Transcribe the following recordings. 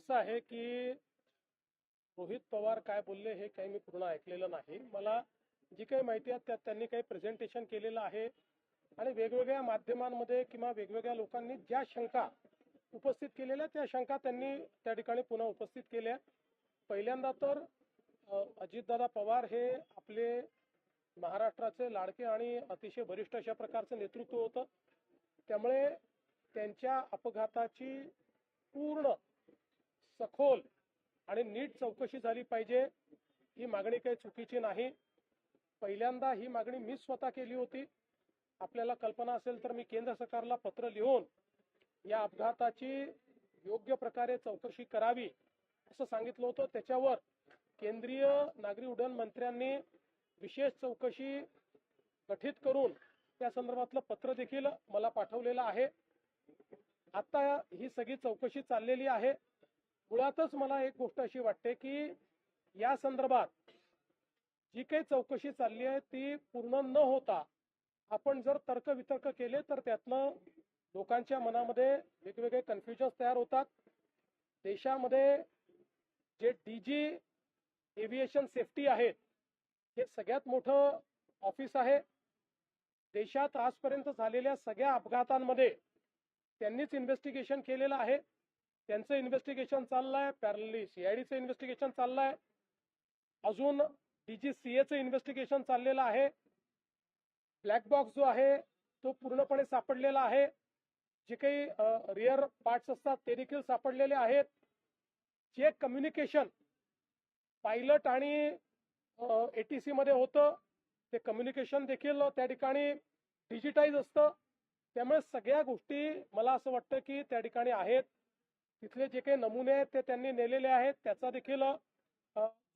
असं आहे की रोहित पवार काय बोलले हे काही मी पूर्ण ऐकलेलं नाही. मला जी काही माहिती आहे त्यात त्यांनी काही प्रेझेंटेशन केलेलं आहे आणि वेगवेगळ्या माध्यमांमध्ये किंवा वेगवेगळ्या लोकांनी ज्या शंका उपस्थित केलेल्या त्या शंका त्यांनी त्या ठिकाणी पुन्हा उपस्थित केल्या. पहिल्यांदा तर अजितदादा पवार हे आपले महाराष्ट्राचे लाडके आणि अतिशय वरिष्ठ अशा प्रकारचं नेतृत्व होतं. त्यामुळे त्यांच्या अपघाताची पूर्ण सखोल आणि नीट चौकशी झाली पाहिजे. ही मागणी काही चुकीची नाही. पहिल्यांदा ही मागणी मी स्वतः केली होती. आपल्याला कल्पना असेल तर मी केंद्र सरकारला पत्र लिहून या अपघाताची योग्य प्रकारे चौकशी करावी असं सांगितलं होतं. त्याच्यावर केंद्रीय नागरी उड्डयन मंत्र्यांनी विशेष चौकशी गठीत करून त्या संदर्भातलं पत्र देखील मला पाठवलेलं आहे. आता ही सगळी चौकशी चाललेली आहे. मुळातच मला एक गोष्ट अशी वाटते की या संदर्भात जी काही चौकशी चालली आहे ती पूर्ण न होता आपण जर तर्क वितर्क केले तर त्यातनं लोकांच्या मनामध्ये वेगवेगळे कन्फ्युजन्स तयार होतात. देशामध्ये जे डीजी एव्हिएशन सेफ्टी आहेत हे सगळ्यात मोठं ऑफिस आहे. देशात आजपर्यंत झालेल्या सगळ्या अपघातांमध्ये त्यांनीच इन्व्हेस्टिगेशन केलेलं आहे. त्यांचं इन्व्हेस्टिगेशन चाललंय. पॅरलली सीआयडीचं इन्व्हेस्टिगेशन चाललंय. अजून डीजीसीएचं इन्व्हेस्टिगेशन चाललेलं आहे. ब्लॅक बॉक्स जो आहे तो पूर्णपणे सापडलेला आहे. जे काही रिअर पार्ट्स असतात ते देखील सापडलेले आहेत. जे कम्युनिकेशन पायलट आणि एटीसी मध्ये होतं ते कम्युनिकेशन देखील त्या ठिकाणी डिजिटाइज असतं. त्यामुळे सगळ्या गोष्टी मला असं वाटतं की त्या ठिकाणी आहेत. तिथले जे काही नमुने आहेत ते त्यांनी नेलेले आहेत. त्याचा देखील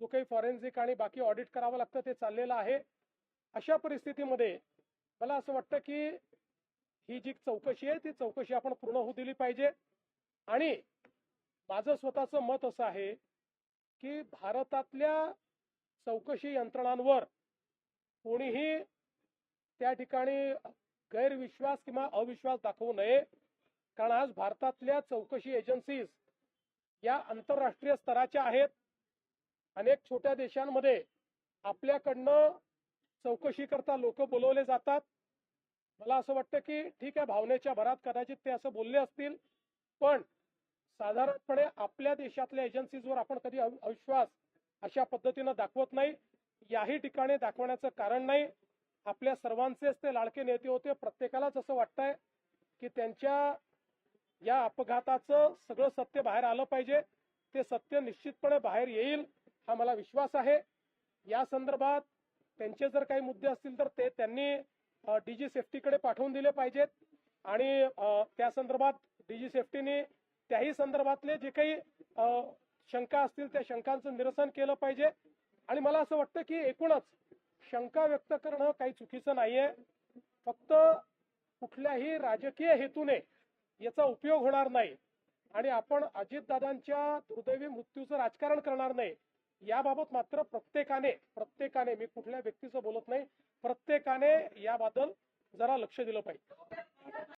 जो काही फॉरेन्सिक आणि बाकी ऑडिट करावं लागतं ते चाललेलं आहे. अशा परिस्थितीमध्ये मला असं वाटतं की ही जी चौकशी आहे ती चौकशी आपण पूर्ण होऊ दिली पाहिजे. आणि माझं स्वतःचं मत असं आहे की भारतातल्या चौकशी यंत्रणांवर कोणीही त्या ठिकाणी गैरविश्वास किंवा अविश्वास दाखवू नये. कारण आज भारतातल्या चौकशी एजन्सीज या आंतरराष्ट्रीय स्तराच्या आहेत. अनेक छोट्या देशांमध्ये आपल्याकडनं चौकशी करता लोक बोलवले जातात. मला असं वाटतं की ठीक आहे, भावनेच्या भरात कदाचित ते असं बोलले असतील, पण साधारणपणे आपल्या देशातल्या एजन्सीजवर आपण कधी अविश्वास अशा पद्धतीनं दाखवत नाही. याही ठिकाणी दाखवण्याचं कारण नाही. आपल्या सर्वांचेच ते लाडके नेते होते. प्रत्येकालाच असं वाटतंय की त्यांच्या या अपघाताचं सगळं सत्य बाहेर आलं पाहिजे. ते सत्य निश्चितपणे बाहेर येईल हा मला विश्वास आहे. या संदर्भात त्यांचे जर काही मुद्दे असतील तर ते त्यांनी डीजी सेफ्टीकडे पाठवून दिले पाहिजेत आणि त्या संदर्भात डीजी सेफ्टीने त्याही संदर्भातले जे काही शंका असतील त्या शंकांचं निरसन केलं पाहिजे. आणि मला असं वाटतं की एकूणच शंका व्यक्त करणं काही चुकीचं नाहीये. फक्त कुठल्याही राजकीय हेतूने याचा उपयोग होणार नाही आणि आपण अजितदादांच्या दुर्दैवी मृत्यूचं राजकारण करणार नाही. याबाबत मात्र प्रत्येकाने मी कुठल्या व्यक्तीचं बोलत नाही, प्रत्येकाने याबद्दल जरा लक्ष दिलं पाहिजे.